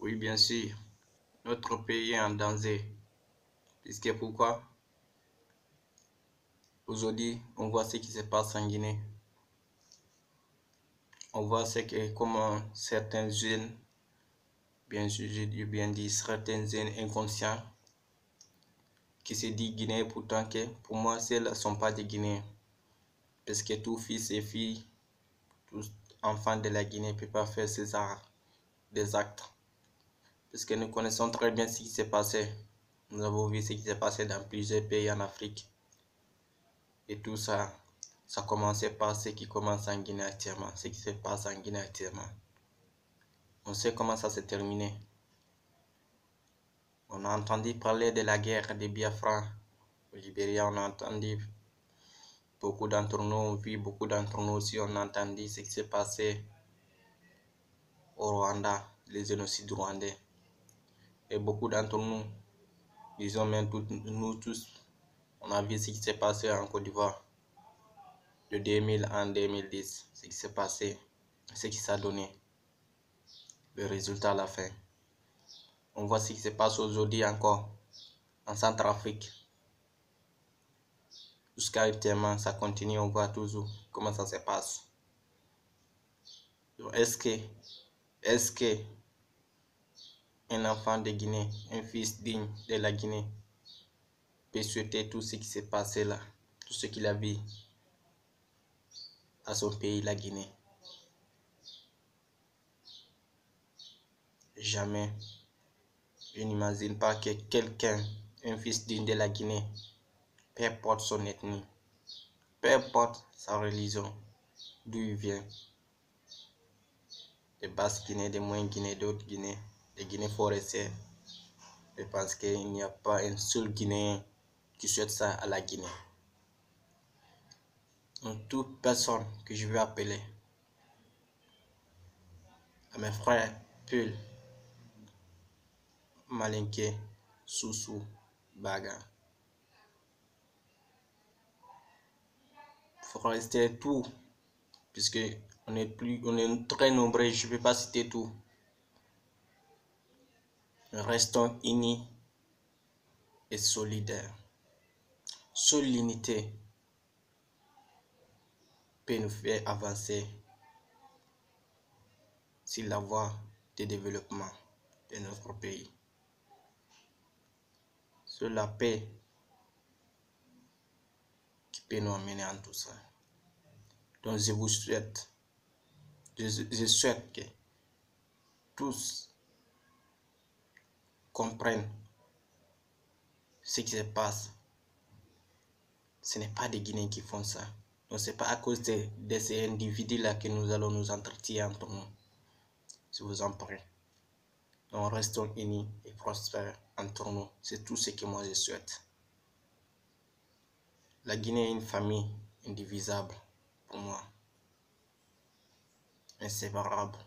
Oui, bien sûr, notre pays est en danger. Puisque pourquoi? Aujourd'hui, on voit ce qui se passe en Guinée. On voit comment certains jeunes, bien sûr, j'ai bien dit, certains jeunes inconscients qui se disent Guinéens, pourtant que pour moi, ceux-là ne sont pas des Guinéens. Parce que tout fils et fille, tout enfant de la Guinée ne peut pas faire des actes. Parce que nous connaissons très bien ce qui s'est passé. Nous avons vu ce qui s'est passé dans plusieurs pays en Afrique. Et tout ça, ça commençait par ce qui commence en Guinée actuellement, ce qui se passe en Guinée actuellement. On sait comment ça s'est terminé. On a entendu parler de la guerre de Biafra au Libéria, on a entendu, beaucoup d'entre nous ont vu, beaucoup d'entre nous aussi on a entendu ce qui s'est passé au Rwanda, les génocides rwandais. Et beaucoup d'entre nous, disons même nous tous, on a vu ce qui s'est passé en Côte d'Ivoire de 2000 en 2010, ce qui s'est passé, ce qui s'est donné, le résultat à la fin. On voit ce qui se passe aujourd'hui encore en Centrafrique. Jusqu'à actuellement, ça continue, on voit toujours comment ça se passe. Est-ce que un enfant de Guinée, un fils digne de la Guinée, peut souhaiter tout ce qui s'est passé là, tout ce qu'il a vu à son pays, la Guinée? Jamais. Je n'imagine pas que quelqu'un, un fils digne de la Guinée, peu importe son ethnie, peu importe sa religion, d'où il vient, de Basse-Guinée, de Moyenne-Guinée, d'autres Guinées, de Guinée forestière, je pense qu'il n'y a pas un seul Guinéen qui souhaite ça à la Guinée. Donc, toute personne que je veux appeler, à mes frères, Pul, Malinké, Soussou, Baga, il faut rester tout, puisque on est très nombreux, je ne peux pas citer tout. Restons unis et solidaires. Seule l'unité peut nous faire avancer sur la voie de développement de notre pays. Seule la paix qui peut nous amener en tout ça. Donc je vous souhaite, je souhaite que tous comprennent ce qui se passe. Ce n'est pas des Guinéens qui font ça. Donc c'est pas à cause de ces individus-là que nous allons nous entretenir entre nous. Je vous en prie. Donc restons unis et prospères entre nous. C'est tout ce que moi je souhaite. La Guinée est une famille indivisable pour moi. Inséparable.